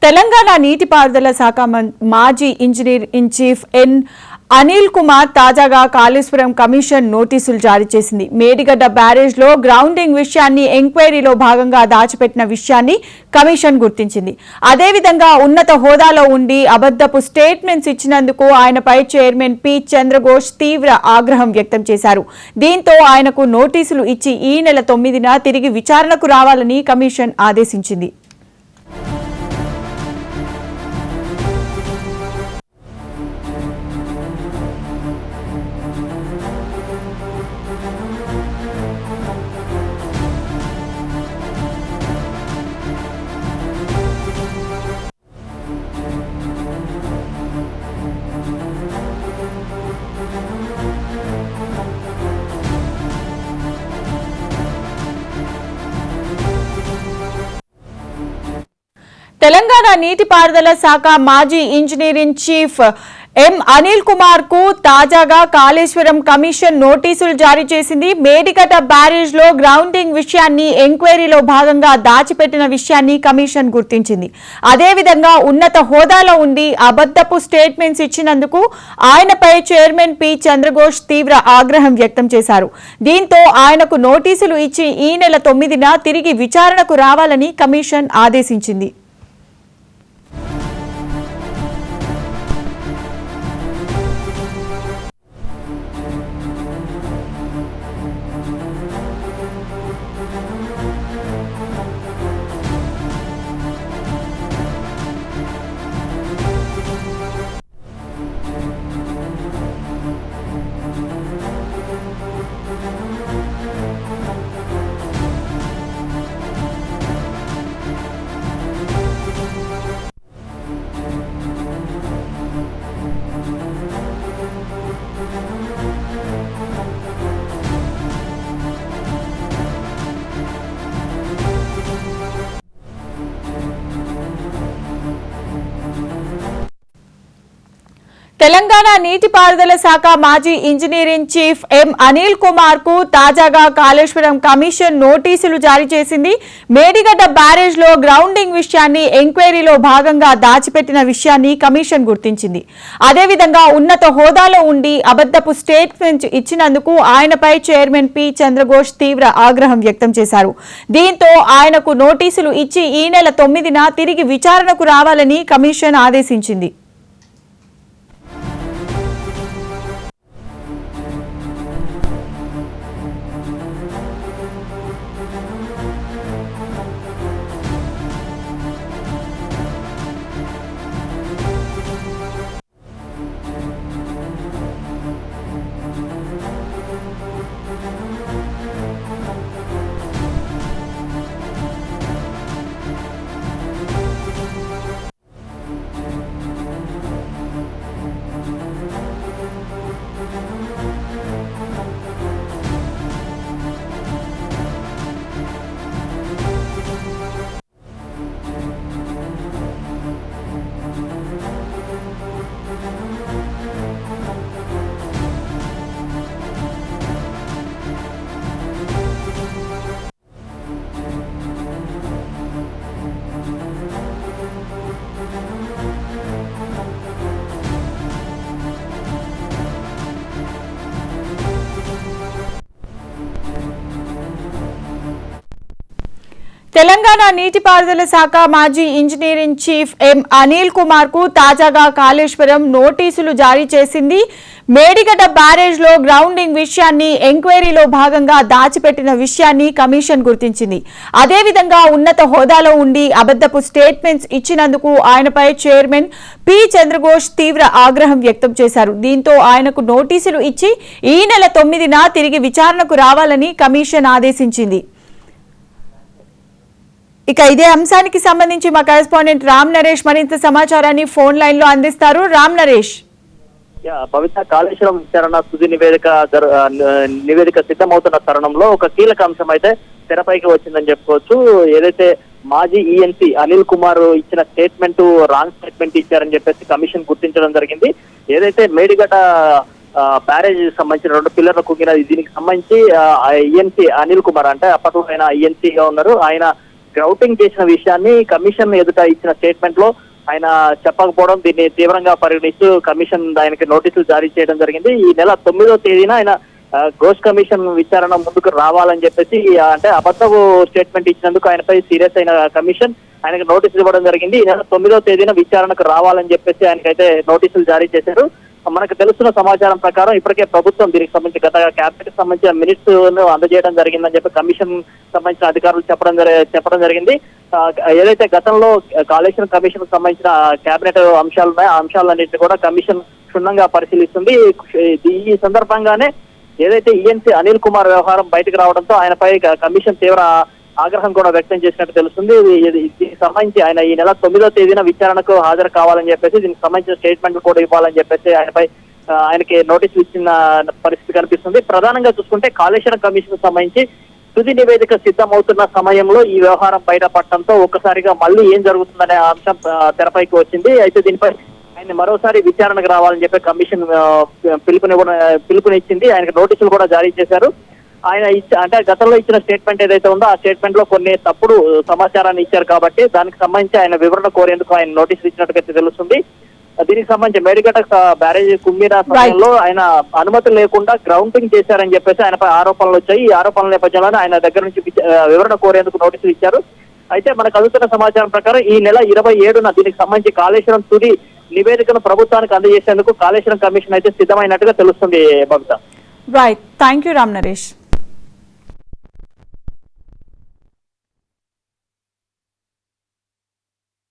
తెలంగాణ నీటిపారుదల శాఖ మాజీ ఇంజనీర్ ఇన్ చీఫ్ ఎన్ అనిల్ కుమార్ తాజాగా కాళేశ్వరం కమిషన్ నోటీసులు జారీ చేసింది. మేడిగడ్డ బ్యారేజ్ లో గ్రౌండింగ్ విషయాన్ని ఎంక్వైరీలో భాగంగా దాచిపెట్టిన విషయాన్ని కమిషన్ గుర్తించింది. అదేవిధంగా ఉన్నత హోదాలో ఉండి అబద్ధపు స్టేట్మెంట్స్ ఇచ్చినందుకు ఆయనపై చైర్మన్ పి చంద్రఘోష్ తీవ్ర ఆగ్రహం వ్యక్తం చేశారు. దీంతో ఆయనకు నోటీసులు ఇచ్చి ఈ నెల 9న తిరిగి విచారణకు రావాలని కమిషన్ ఆదేశించింది. తెలంగాణ నీటిపారుదల శాఖ మాజీ ఇంజనీర్ ఇన్ చీఫ్ ఎం అనిల్ కుమార్ కు తాజాగా కాళేశ్వరం కమిషన్ నోటీసులు జారీ చేసింది. మేడిగడ్డ బ్యారేజ్ లో గ్రౌండింగ్ విషయాన్ని ఎంక్వైరీలో భాగంగా దాచిపెట్టిన విషయాన్ని కమిషన్ గుర్తించింది. అదేవిధంగా ఉన్నత హోదాలో ఉండి అబద్ధపు స్టేట్మెంట్స్ ఇచ్చినందుకు ఆయనపై చైర్మన్ పి చంద్రఘోష్ తీవ్ర ఆగ్రహం వ్యక్తం చేశారు. దీంతో ఆయనకు నోటీసులు ఇచ్చి ఈ నెల 9న తిరిగి విచారణకు రావాలని కమిషన్ ఆదేశించింది. తెలంగాణ నీటిపారుదల శాఖ మాజీ ఇంజనీర్ ఇన్ చీఫ్ ఎం అనిల్ కుమార్ కు తాజాగా కాళేశ్వరం కమిషన్ నోటీసులు జారీ చేసింది. మేడిగడ్డ బ్యారేజ్ లో గ్రౌండింగ్ విషయాన్ని ఎంక్వైరీలో భాగంగా దాచిపెట్టిన విషయాన్ని కమిషన్ గుర్తించింది. అదేవిధంగా ఉన్నత హోదాలో ఉండి అబద్ధపు స్టేట్మెంట్స్ ఇచ్చినందుకు ఆయనపై చైర్మన్ పి చంద్రఘోష్ తీవ్ర ఆగ్రహం వ్యక్తం చేశారు. దీంతో ఆయనకు నోటీసులు ఇచ్చి ఈ నెల 9న తిరిగి విచారణకు రావాలని కమిషన్ ఆదేశించింది. తెలంగాణ నీటిపారుదల శాఖ మాజీ ఇంజనీర్ ఇన్ చీఫ్ ఎం అనిల్ కుమార్ కు తాజాగా కాళేశ్వరం నోటీసులు జారీ చేసింది. మేడిగడ్డ బ్యారేజ్ లో గ్రౌండింగ్ విషయాన్ని ఎంక్వైరీలో భాగంగా దాచిపెట్టిన విషయాన్ని కమిషన్ గుర్తించింది. అదేవిధంగా ఉన్నత హోదాలో ఉండి అబద్ధపు స్టేట్మెంట్స్ ఇచ్చినందుకు ఆయనపై చైర్మన్ పి చంద్రఘోష్ తీవ్ర ఆగ్రహం వ్యక్తం చేశారు. దీంతో ఆయనకు నోటీసులు ఇచ్చి ఈ నెల 9న తిరిగి విచారణకు రావాలని కమిషన్ ఆదేశించింది. ఇక ఇదే అంశానికి సంబంధించి మా కరెస్పాండెంట్ రామ్ నరేష్ మరింత సమాచారాన్ని ఫోన్ లైన్ లో అందిస్తారు. రామ్ నరేష్. పవిత్ర కాళేశ్వరం విచారణ తుది నివేదిక సిద్ధమవుతున్న తరుణంలో ఒక కీలక అంశం అయితే తెరపైకి వచ్చిందని చెప్పుకోవచ్చు. ఏదైతే మాజీ ఈఎన్సీ అనిల్ కుమార్ ఇచ్చిన స్టేట్మెంట్ రాంగ్ స్టేట్మెంట్ ఇచ్చారని చెప్పేసి కమిషన్ గుర్తించడం జరిగింది. ఏదైతే మేడిగడ్డ బ్యారేజ్ సంబంధించిన 2 పిల్లర్లు కుంగిన దీనికి సంబంధించి ఈఎన్సీ అనిల్ కుమార్ అంటే అప్పట్లో ఆయన ఈఎన్సీగా ఉన్నారు. ఆయన గ్రౌటింగ్ చేసిన విషయాన్ని కమిషన్ ఎదుట ఇచ్చిన స్టేట్మెంట్ లో ఆయన చెప్పకపోవడం, దీన్ని తీవ్రంగా పరిగణిస్తూ కమిషన్ ఆయనకి నోటీసులు జారీ చేయడం జరిగింది. ఈ నెల 9వ తేదీన ఆయన ఘోష్ కమిషన్ విచారణ ముందుకు రావాలని చెప్పేసి, అంటే అబద్ధపు స్టేట్మెంట్ ఇచ్చినందుకు ఆయనపై సీరియస్ అయిన కమిషన్ ఆయనకు నోటీసులు ఇవ్వడం జరిగింది. ఈ నెల 9వ తేదీన విచారణకు రావాలని చెప్పేసి ఆయనకైతే నోటీసులు జారీ చేశారు. మనకు తెలుస్తున్న సమాచారం ప్రకారం ఇప్పటికే ప్రభుత్వం దీనికి సంబంధించి గత క్యాబినెట్ సంబంధించిన మినిట్స్ ను అందజేయడం జరిగిందని చెప్పి కమిషన్ సంబంధించిన అధికారులు చెప్పడం జరిగింది. ఏదైతే గతంలో కాళేశ్వరం కమిషన్ కు సంబంధించిన క్యాబినెట్ అంశాలు ఉన్నాయో ఆ అంశాలన్నింటినీ కూడా కమిషన్ క్షుణ్ణంగా పరిశీలిస్తుంది. ఈ సందర్భంగానే ఏదైతే ఈఎన్సీ అనిల్ కుమార్ వ్యవహారం బయటకు రావడంతో ఆయనపై కమిషన్ తీవ్ర ఆగ్రహం కూడా వ్యక్తం చేసినట్టు తెలుస్తుంది. దీనికి సంబంధించి ఆయన ఈ నెల 9వ తేదీన విచారణకు హాజరు కావాలని చెప్పేసి, దీనికి సంబంధించిన స్టేట్మెంట్ కూడా ఇవ్వాలని చెప్పేసి ఆయనకి నోటీసులు ఇచ్చిన పరిస్థితి కనిపిస్తుంది. ప్రధానంగా చూసుకుంటే కాళేశ్వరం కమిషన్ సంబంధించి తుది నివేదిక సిద్ధమవుతున్న సమయంలో ఈ వ్యవహారం బయటపడటంతో ఒక్కసారిగా మళ్ళీ ఏం జరుగుతుందనే అంశం తెరపైకి వచ్చింది. అయితే దీనిపై ఆయన మరోసారి విచారణకు రావాలని చెప్పి కమిషన్ పిలుపునిచ్చింది. ఆయనకు నోటీసులు కూడా జారీ చేశారు. ఆయన అంటే గతంలో ఇచ్చిన స్టేట్మెంట్ ఏదైతే ఉందో ఆ స్టేట్మెంట్ లో కొన్ని తప్పుడు సమాచారాన్ని ఇచ్చారు కాబట్టి దానికి సంబంధించి ఆయన వివరణ కోరేందుకు ఆయన నోటీసులు ఇచ్చినట్టుగా తెలుస్తుంది. దీనికి సంబంధించి మేడిగడ్డ బ్యారేజ్ కుమ్మిన సమయంలో ఆయన అనుమతి లేకుండా గ్రౌండింగ్ చేశారని చెప్పేసి ఆయనపై ఆరోపణలు వచ్చాయి. ఈ ఆరోపణల నేపథ్యంలోనే ఆయన దగ్గర నుంచి వివరణ కోరేందుకు నోటీసులు ఇచ్చారు. అయితే మనకు అందుతున్న సమాచారం ప్రకారం ఈ నెల 27న దీనికి సంబంధించి కాళేశ్వరం తుది నివేదికను ప్రభుత్వానికి అందజేసేందుకు కాళేశ్వరం కమిషన్ అయితే సిద్ధమైనట్టుగా తెలుస్తుంది. Babita. Right, thank you Ram Naresh.